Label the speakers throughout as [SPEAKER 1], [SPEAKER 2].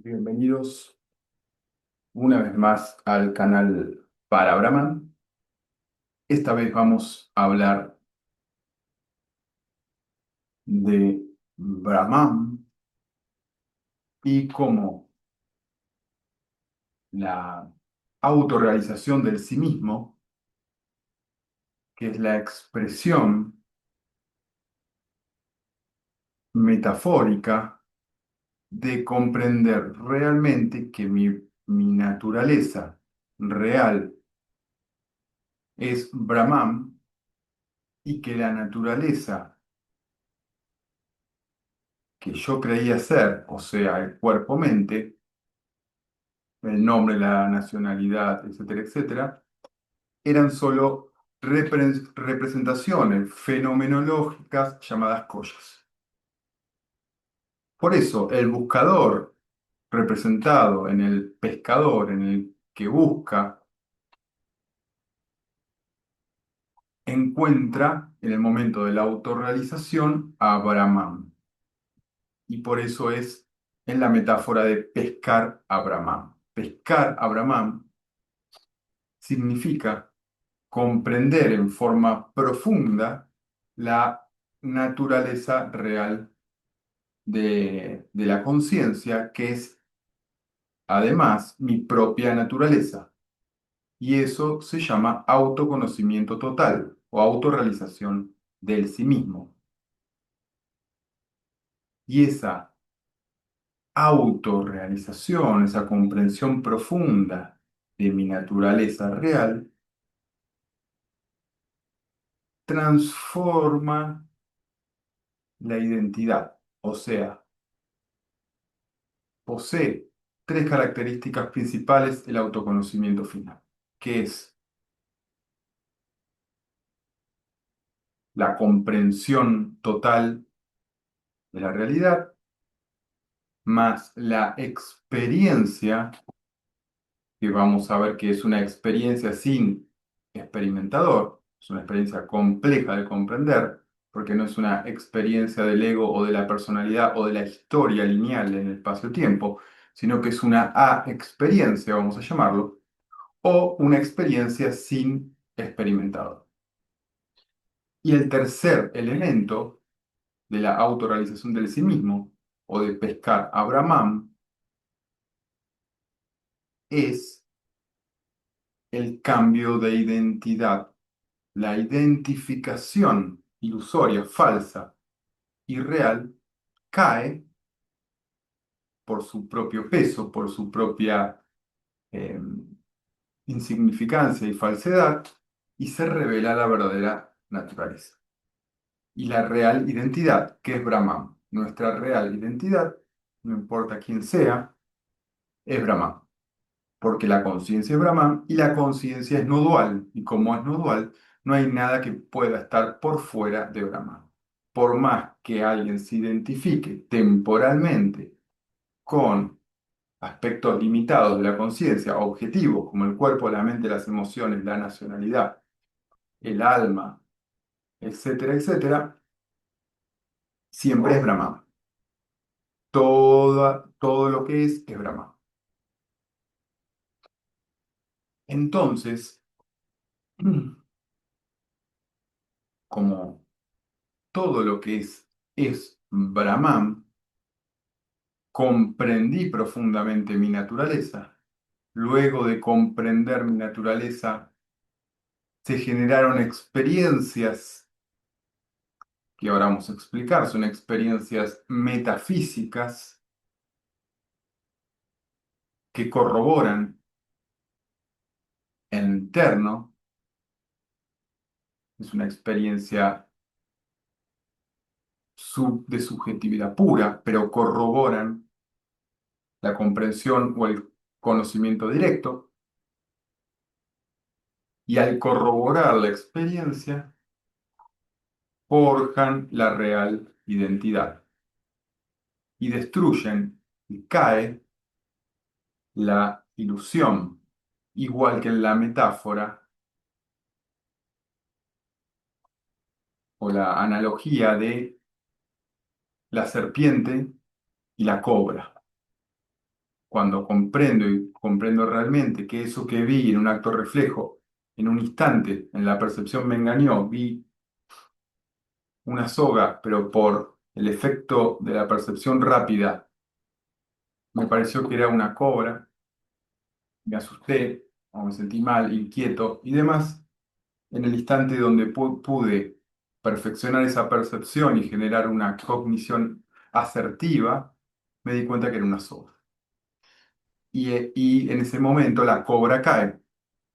[SPEAKER 1] Bienvenidos una vez más al canal para Brahman. Esta vez vamos a hablar de Brahman y cómo la autorrealización del sí mismo, que es la expresión metafórica de comprender realmente que mi naturaleza real es Brahman y que la naturaleza que yo creía ser, o sea, el cuerpo-mente, el nombre, la nacionalidad, etcétera, etcétera, eran solo representaciones fenomenológicas llamadas collas. Por eso, el buscador representado en el pescador, en el que busca, encuentra en el momento de la autorrealización a Brahman. Y por eso es en la metáfora de pescar a Brahman. Pescar a Brahman significa comprender en forma profunda la naturaleza real de la conciencia, que es además mi propia naturaleza. Y eso se llama autoconocimiento total o autorrealización del sí mismo. Y esa autorrealización, esa comprensión profunda de mi naturaleza real, transforma la identidad. O sea, posee tres características principales el autoconocimiento final, que es la comprensión total de la realidad, más la experiencia, que vamos a ver que es una experiencia sin experimentador, es una experiencia compleja de comprender, porque no es una experiencia del ego o de la personalidad o de la historia lineal en el espacio-tiempo, sino que es una a-experiencia, vamos a llamarlo, o una experiencia sin experimentador. Y el tercer elemento de la autorrealización del sí mismo, o de pescar a Brahman, es el cambio de identidad, la identificación ilusoria, falsa y real, cae por su propio peso, por su propia eh, insignificancia y falsedad, y se revela la verdadera naturaleza. Y la real identidad, que es Brahman. Nuestra real identidad, no importa quién sea, es Brahman, porque la conciencia es Brahman y la conciencia es no dual, y como es no dual, no hay nada que pueda estar por fuera de Brahman. Por más que alguien se identifique temporalmente con aspectos limitados de la conciencia, objetivos como el cuerpo, la mente, las emociones, la nacionalidad, el alma, etcétera, etcétera, siempre es Brahman. Todo lo que es Brahman. Entonces, como todo lo que es Brahman, comprendí profundamente mi naturaleza. Luego de comprender mi naturaleza, se generaron experiencias que ahora vamos a explicar, son experiencias metafísicas que corroboran el interno. Es una experiencia de subjetividad pura, pero corroboran la comprensión o el conocimiento directo, y al corroborar la experiencia, forjan la real identidad y destruyen y cae la ilusión, igual que en la metáfora o la analogía de la serpiente y la cobra. cuando comprendo y comprendo realmente que eso que vi en un acto reflejo, en un instante, en la percepción me engañó, vi una soga, pero por el efecto de la percepción rápida, me pareció que era una cobra, me asusté o me sentí mal, inquieto y demás. En el instante donde pude perfeccionar esa percepción y generar una cognición asertiva, me di cuenta que era una soga. Y en ese momento la cobra cae,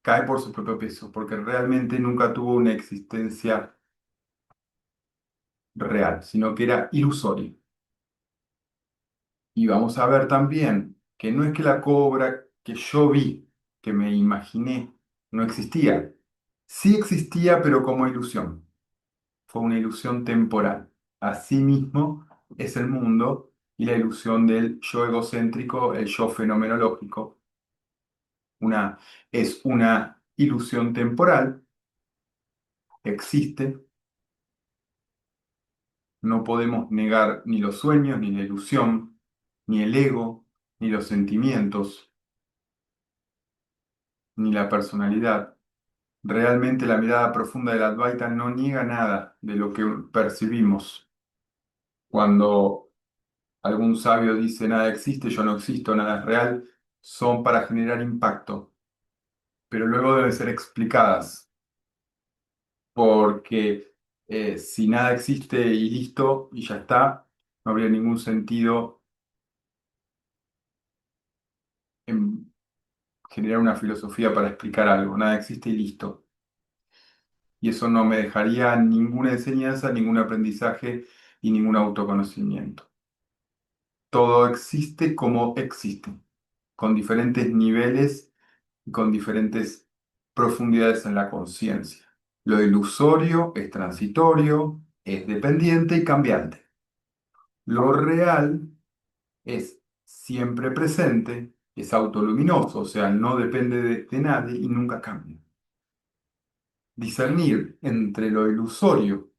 [SPEAKER 1] cae por su propio peso, porque realmente nunca tuvo una existencia real, sino que era ilusoria. Y vamos a ver también que no es que la cobra que yo vi, que me imaginé, no existía. Sí existía, pero como ilusión. Fue una ilusión temporal. Asimismo es el mundo y la ilusión del yo egocéntrico, el yo fenomenológico. Es una ilusión temporal, existe, no podemos negar ni los sueños, ni la ilusión, ni el ego, ni los sentimientos, ni la personalidad. Realmente la mirada profunda del Advaita no niega nada de lo que percibimos. Cuando algún sabio dice nada existe, yo no existo, nada es real, son para generar impacto, pero luego deben ser explicadas, porque si nada existe y listo y ya está, no habría ningún sentido en generar una filosofía para explicar algo. Nada existe y listo. Y eso no me dejaría ninguna enseñanza, ningún aprendizaje y ningún autoconocimiento. Todo existe como existe, con diferentes niveles y con diferentes profundidades en la conciencia. Lo ilusorio es transitorio, es dependiente y cambiante. Lo real es siempre presente, es autoluminoso, o sea, no depende de nadie y nunca cambia. Discernir entre lo ilusorio,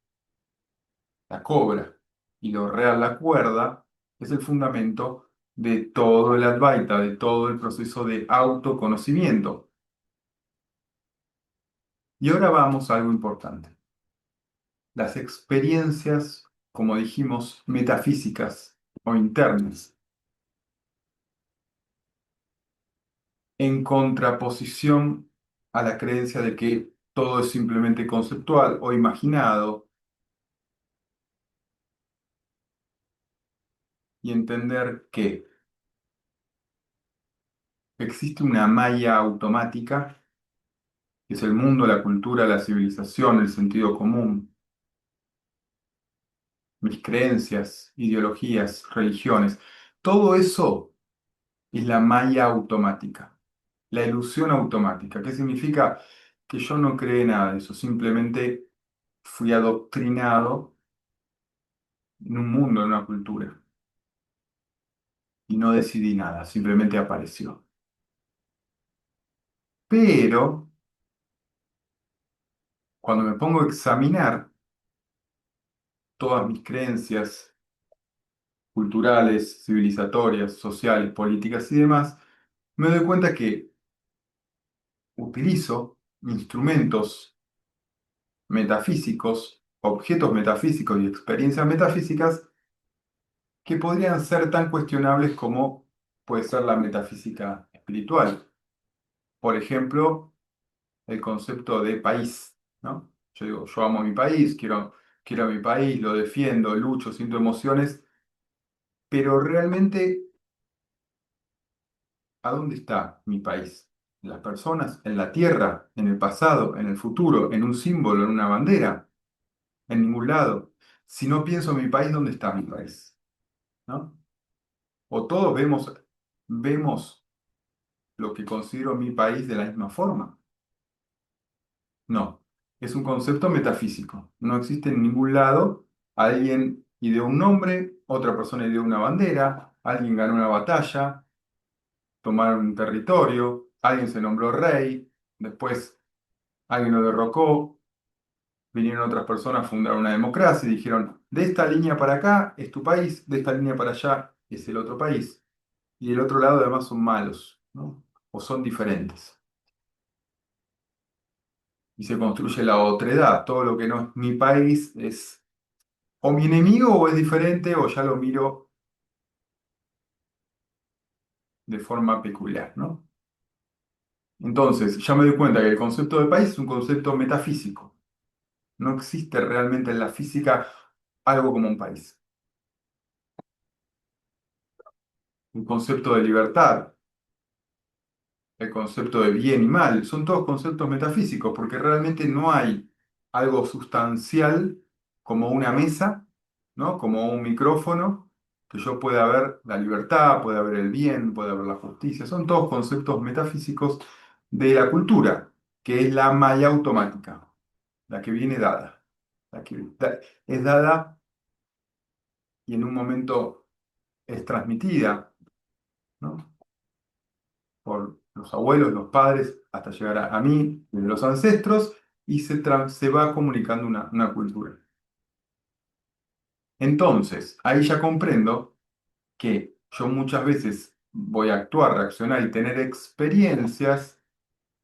[SPEAKER 1] la cobra, y lo real, la cuerda, es el fundamento de todo el Advaita, de todo el proceso de autoconocimiento. Y ahora vamos a algo importante. Las experiencias, como dijimos, metafísicas o internas, en contraposición a la creencia de que todo es simplemente conceptual o imaginado, y entender que existe una malla automática, que es el mundo, la cultura, la civilización, el sentido común, mis creencias, ideologías, religiones. Todo eso es la malla automática, la ilusión automática. ¿Qué significa? Que yo no creé nada de eso, simplemente fui adoctrinado en un mundo, en una cultura, y no decidí nada, simplemente apareció. Pero cuando me pongo a examinar todas mis creencias culturales, civilizatorias, sociales, políticas y demás, me doy cuenta que utilizo instrumentos metafísicos, objetos metafísicos y experiencias metafísicas que podrían ser tan cuestionables como puede ser la metafísica espiritual. Por ejemplo, el concepto de país, ¿no? Yo digo, yo amo mi país, quiero a mi país, lo defiendo, lucho, siento emociones, pero realmente, ¿a dónde está mi país? ¿En las personas? ¿En la tierra? ¿En el pasado? ¿En el futuro? ¿En un símbolo? ¿En una bandera? En ningún lado. Si no pienso en mi país, ¿dónde está mi país? ¿No? O todos vemos lo que considero mi país de la misma forma. No, es un concepto metafísico. No existe en ningún lado. Alguien ideó un nombre, otra persona ideó una bandera, alguien ganó una batalla, tomaron un territorio, alguien se nombró rey, después alguien lo derrocó, vinieron otras personas, fundaron una democracia y dijeron, de esta línea para acá es tu país, de esta línea para allá es el otro país. y el otro lado además son malos, ¿no? O son diferentes. Y se construye la otredad. Todo lo que no es mi país es o mi enemigo o es diferente o ya lo miro de forma peculiar, ¿no? Entonces, ya me doy cuenta que el concepto de país es un concepto metafísico. No existe realmente en la física algo como un país. Un concepto de libertad, el concepto de bien y mal, son todos conceptos metafísicos porque realmente no hay algo sustancial como una mesa, ¿no? Como un micrófono, que yo pueda ver la libertad, pueda ver el bien, pueda ver la justicia. Son todos conceptos metafísicos de la cultura, que es la malla automática, la que viene dada, la que es dada y en un momento es transmitida, ¿no? Por los abuelos, los padres, hasta llegar a mí, de los ancestros, y se va comunicando una cultura. Entonces, ahí ya comprendo que yo muchas veces voy a actuar, reaccionar y tener experiencias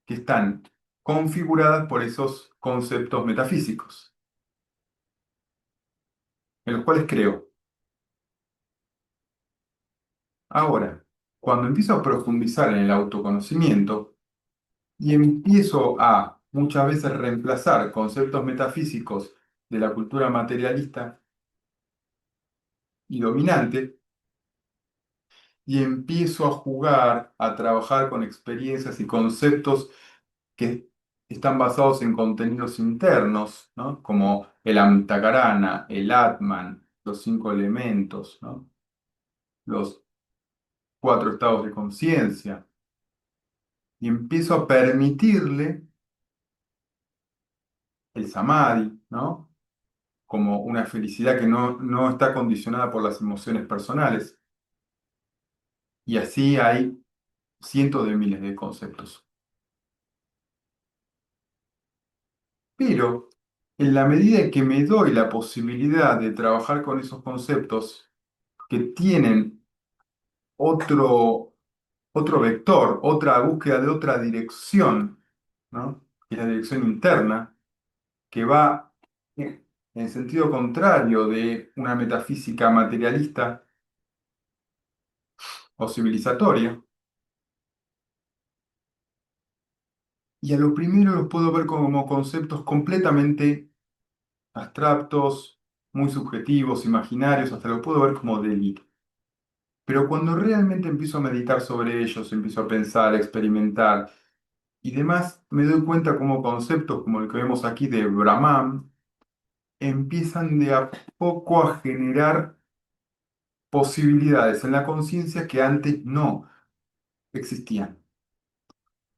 [SPEAKER 1] que están configuradas por esos conceptos metafísicos, en los cuales creo. Ahora, cuando empiezo a profundizar en el autoconocimiento, y empiezo a muchas veces reemplazar conceptos metafísicos de la cultura materialista y dominante, y empiezo a jugar, a trabajar con experiencias y conceptos que están basados en contenidos internos, ¿no? Como el Amtakarana, el Atman, los cinco elementos, ¿no? Los cuatro estados de conciencia, y empiezo a permitirle el Samadhi, ¿no? Como una felicidad que no está condicionada por las emociones personales. Y así hay cientos de miles de conceptos. Pero en la medida en que me doy la posibilidad de trabajar con esos conceptos que tienen otro, otro vector, otra búsqueda de otra dirección, ¿no? Que es la dirección interna, que va en sentido contrario de una metafísica materialista o civilizatoria. Y a lo primero los puedo ver como conceptos completamente abstractos, muy subjetivos, imaginarios, hasta lo puedo ver como delirio. Pero cuando realmente empiezo a meditar sobre ellos, empiezo a pensar, a experimentar y demás, me doy cuenta como conceptos como el que vemos aquí de Brahman empiezan de a poco a generar posibilidades en la conciencia que antes no existían.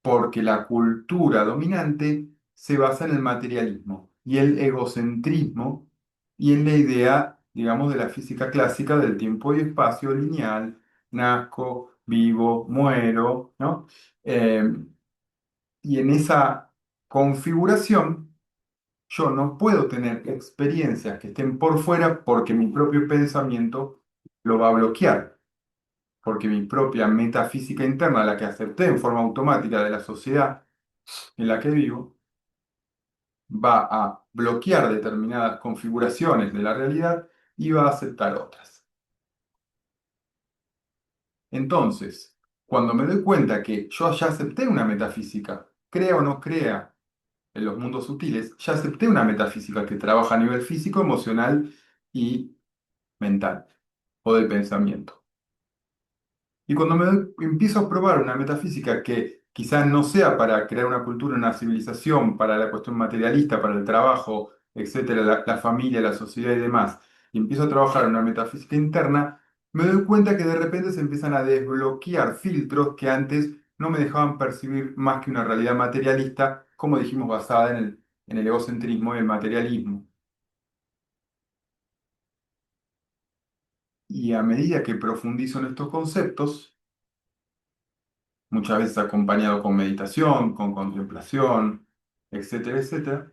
[SPEAKER 1] Porque la cultura dominante se basa en el materialismo y el egocentrismo y en la idea, digamos, de la física clásica del tiempo y espacio lineal, nazco, vivo, muero, ¿no? Eh, y en esa configuración yo no puedo tener experiencias que estén por fuera porque mi propio pensamiento lo va a bloquear, porque mi propia metafísica interna, la que acepté en forma automática de la sociedad, en la que vivo va a bloquear determinadas configuraciones de la realidad y va a aceptar otras. Entonces, cuando me doy cuenta que yo ya acepté una metafísica, crea o no crea en los mundos sutiles, ya acepté una metafísica que trabaja a nivel físico, emocional y mental o del pensamiento. Y cuando empiezo a probar una metafísica que quizás no sea para crear una cultura, una civilización, para la cuestión materialista, para el trabajo, etcétera, la familia, la sociedad y demás, y empiezo a trabajar una metafísica interna, me doy cuenta que de repente se empiezan a desbloquear filtros que antes no me dejaban percibir más que una realidad materialista, como dijimos, basada en el egocentrismo y el materialismo. Y a medida que profundizo en estos conceptos, muchas veces acompañado con meditación, con contemplación, etcétera, etcétera,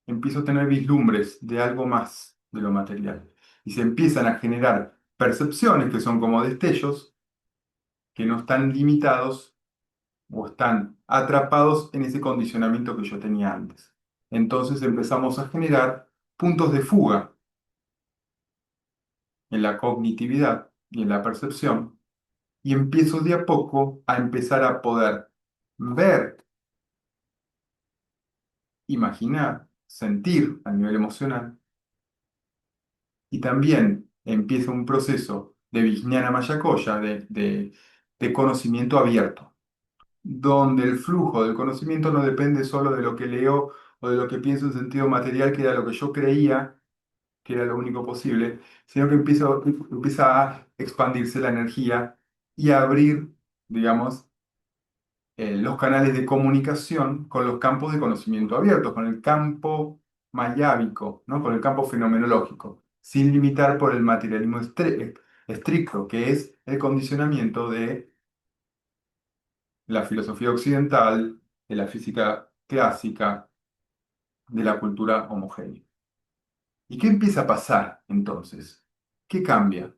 [SPEAKER 1] empiezo a tener vislumbres de algo más de lo material. Y se empiezan a generar percepciones, que son como destellos, que no están limitados o están atrapados en ese condicionamiento que yo tenía antes. Entonces empezamos a generar puntos de fuga en la cognitividad y en la percepción, y empiezo de a poco a empezar a poder ver, imaginar, sentir a nivel emocional, y también empieza un proceso de Vijnana Maya Koya, de conocimiento abierto, donde el flujo del conocimiento no depende solo de lo que leo o de lo que pienso en sentido material, que era lo que yo creía que era lo único posible, sino que empieza a expandirse la energía y a abrir, digamos, los canales de comunicación con los campos de conocimiento abiertos, con el campo mayábico, ¿no? Con el campo fenomenológico, sin limitar por el materialismo estricto, que es el condicionamiento de la filosofía occidental, de la física clásica, de la cultura homogénea. ¿Y qué empieza a pasar entonces? ¿Qué cambia?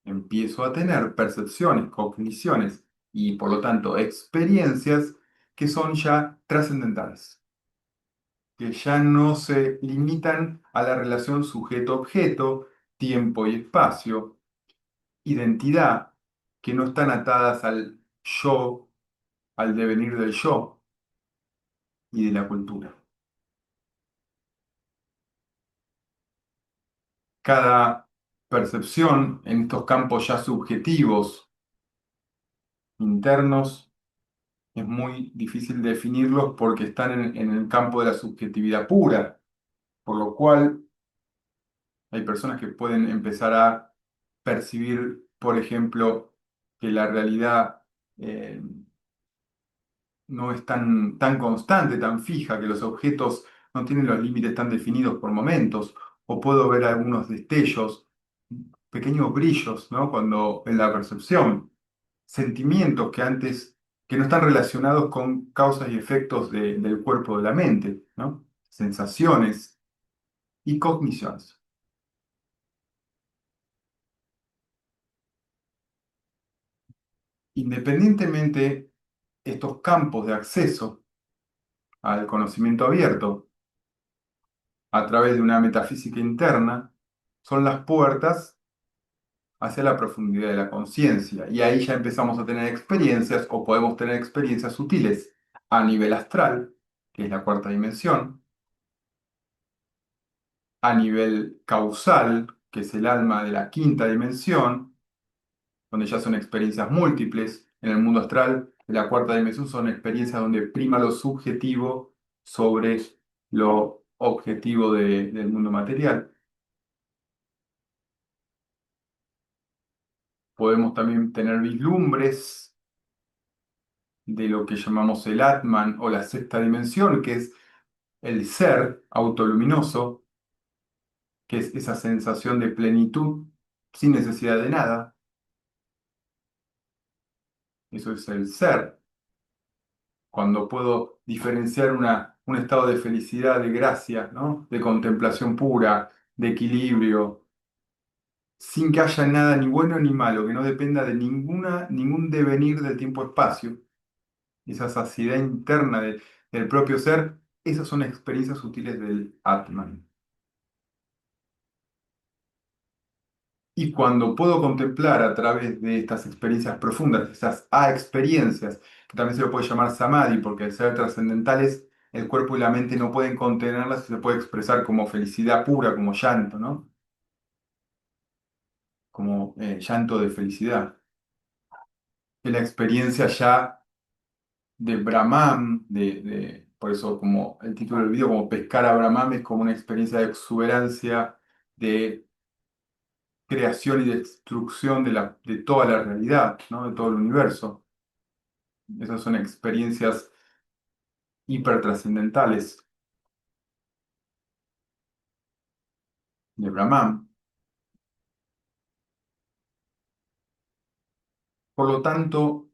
[SPEAKER 1] Empiezo a tener percepciones, cogniciones y por lo tanto experiencias que son ya trascendentales, que ya no se limitan a la relación sujeto-objeto, tiempo y espacio, identidad, que no están atadas al yo, al devenir del yo y de la cultura. Cada percepción en estos campos ya subjetivos, internos, es muy difícil definirlos porque están en el campo de la subjetividad pura, por lo cual hay personas que pueden empezar a percibir, por ejemplo, que la realidad eh, no es tan constante, tan fija, que los objetos no tienen los límites tan definidos por momentos, o puedo ver algunos destellos, pequeños brillos, ¿no? Cuando en la percepción, sentimientos que no están relacionados con causas y efectos del cuerpo o de la mente, ¿no? Sensaciones y cogniciones. Independientemente, estos campos de acceso al conocimiento abierto a través de una metafísica interna son las puertas hacia la profundidad de la conciencia. Y ahí ya empezamos a tener experiencias o podemos tener experiencias sutiles a nivel astral, que es la cuarta dimensión, a nivel causal, que es el alma de la quinta dimensión, donde ya son experiencias múltiples. En el mundo astral, de la cuarta dimensión, son experiencias donde prima lo subjetivo sobre lo objetivo del mundo material. Podemos también tener vislumbres de lo que llamamos el Atman o la sexta dimensión, que es el ser autoluminoso, que es esa sensación de plenitud sin necesidad de nada. Eso es el ser. Cuando puedo diferenciar un estado de felicidad, de gracia, ¿no? De contemplación pura, de equilibrio, sin que haya nada ni bueno ni malo, que no dependa de ningún devenir del tiempo-espacio, esa saciedad interna del propio ser, esas son experiencias útiles del Atman. Y cuando puedo contemplar a través de estas experiencias profundas, esas experiencias, que también se lo puede llamar samadhi, porque al ser trascendentales, el cuerpo y la mente no pueden contenerlas y se puede expresar como felicidad pura, como llanto, ¿no? Como llanto de felicidad. Es la experiencia ya de Brahman, por eso como el título del video, como pescar a Brahman, es como una experiencia de exuberancia, de creación y destrucción de toda la realidad, ¿no? De todo el universo. Esas son experiencias hipertrascendentales de Brahman. Por lo tanto,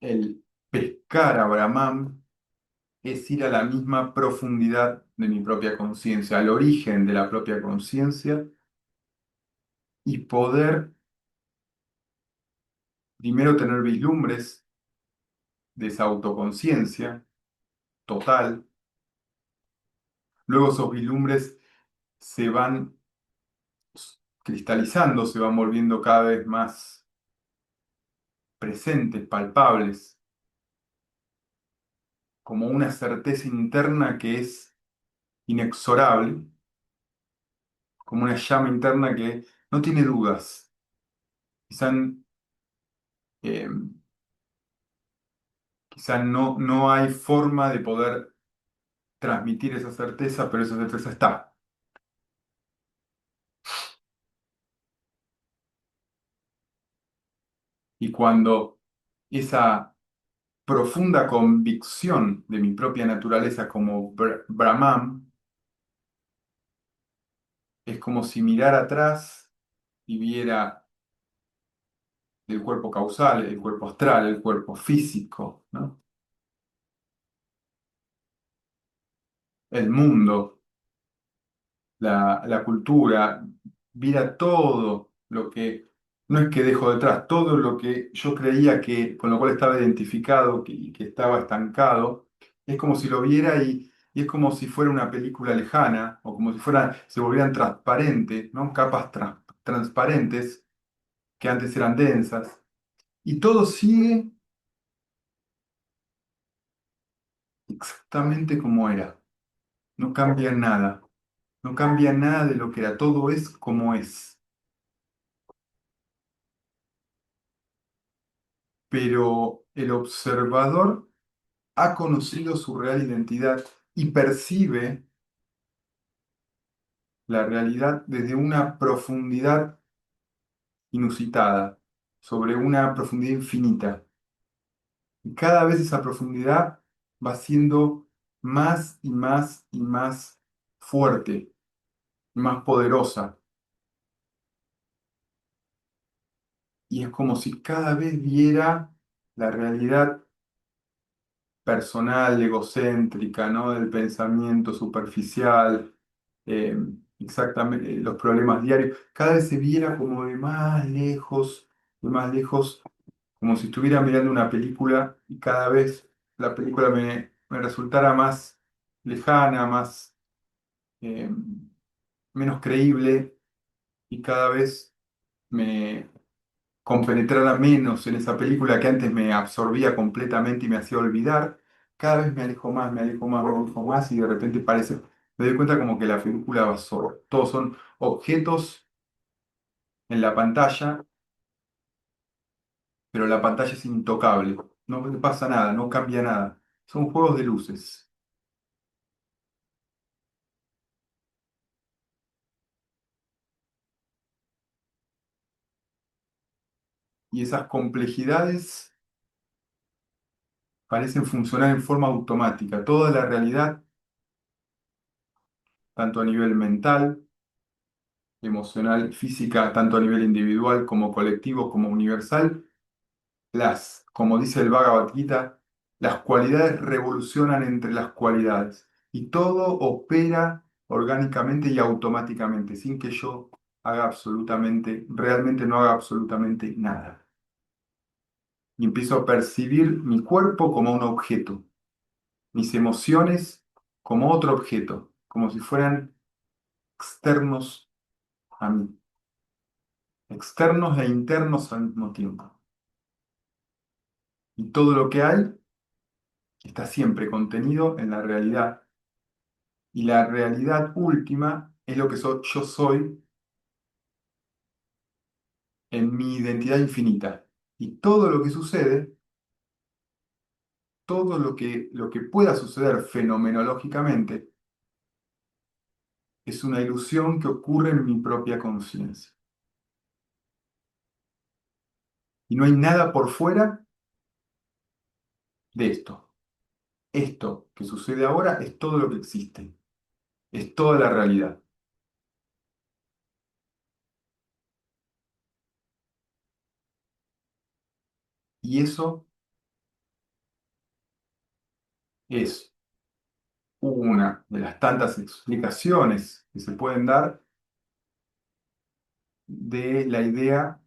[SPEAKER 1] el pescar a Brahman es ir a la misma profundidad de mi propia conciencia, al origen de la propia conciencia, y poder primero tener vislumbres de esa autoconciencia total, luego esos vislumbres se van cristalizando, se van volviendo cada vez más presentes, palpables, como una certeza interna que es inexorable, como una llama interna que no tiene dudas. Quizá, eh, quizá no hay forma de poder transmitir esa certeza, pero esa certeza está. Y cuando esa profunda convicción de mi propia naturaleza como Brahman es como si mirara atrás y viera el cuerpo causal, el cuerpo astral, el cuerpo físico, ¿no? El mundo, la cultura, viera todo lo que, no es que dejo detrás, todo lo que yo creía que, con lo cual estaba identificado y que estaba estancado, es como si lo viera y es como si fuera una película lejana, o como si fuera, se volvieran transparentes, ¿no? Capas transparentes que antes eran densas, y todo sigue exactamente como era, no cambia nada, no cambia nada de lo que era, todo es como es. Pero el observador ha conocido su real identidad y percibe la realidad desde una profundidad inusitada, sobre una profundidad infinita. Y cada vez esa profundidad va siendo más y más y más fuerte, y más poderosa. Y es como si cada vez viera la realidad personal, egocéntrica, ¿no? Del pensamiento superficial, eh, exactamente, los problemas diarios, cada vez se viera como de más lejos, como si estuviera mirando una película y cada vez la película me resultara más lejana, más, eh, menos creíble y cada vez me compenetrara menos en esa película que antes me absorbía completamente y me hacía olvidar, cada vez me alejo más, me alejo más, me alejo más y de repente parece, me doy cuenta como que la película va sola. Todos son objetos en la pantalla, pero la pantalla es intocable. No pasa nada, no cambia nada. Son juegos de luces. Y esas complejidades parecen funcionar en forma automática. Toda la realidad, tanto a nivel mental, emocional, física, tanto a nivel individual como colectivo, como universal, como dice el Bhagavad Gita, las cualidades revolucionan entre las cualidades y todo opera orgánicamente y automáticamente, sin que yo haga absolutamente, realmente no haga absolutamente nada. Y empiezo a percibir mi cuerpo como un objeto, mis emociones como otro objeto, como si fueran externos a mí, externos e internos al mismo tiempo. Y todo lo que hay está siempre contenido en la realidad. Y la realidad última es lo que yo soy en mi identidad infinita. Y todo lo que sucede, todo lo que pueda suceder fenomenológicamente, es una ilusión que ocurre en mi propia conciencia. Y no hay nada por fuera de esto. Esto que sucede ahora es todo lo que existe, es toda la realidad. Y eso es una de las tantas explicaciones que se pueden dar de la idea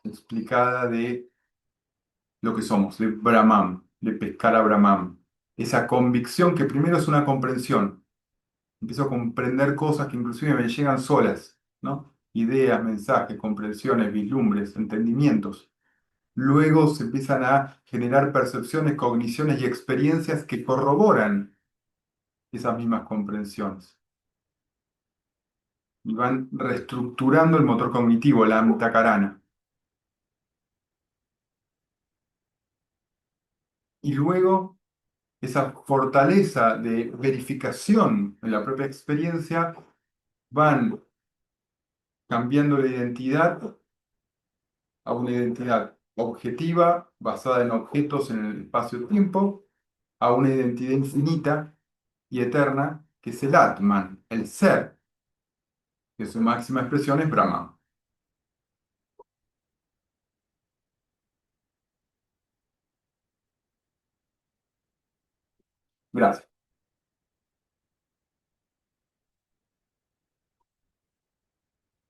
[SPEAKER 1] explicada de lo que somos, de Brahman, de pescar a Brahman. Esa convicción que primero es una comprensión. Empiezo a comprender cosas que inclusive me llegan solas, ¿no? Ideas, mensajes, comprensiones, vislumbres, entendimientos. Luego se empiezan a generar percepciones, cogniciones y experiencias que corroboran esas mismas comprensiones y van reestructurando el motor cognitivo, la antacarana. Y luego esa fortaleza de verificación en la propia experiencia van cambiando la identidad a una identidad objetiva, basada en objetos en el espacio-tiempo, a una identidad infinita y eterna, que es el Atman, el ser, que su máxima expresión es Brahman. Gracias.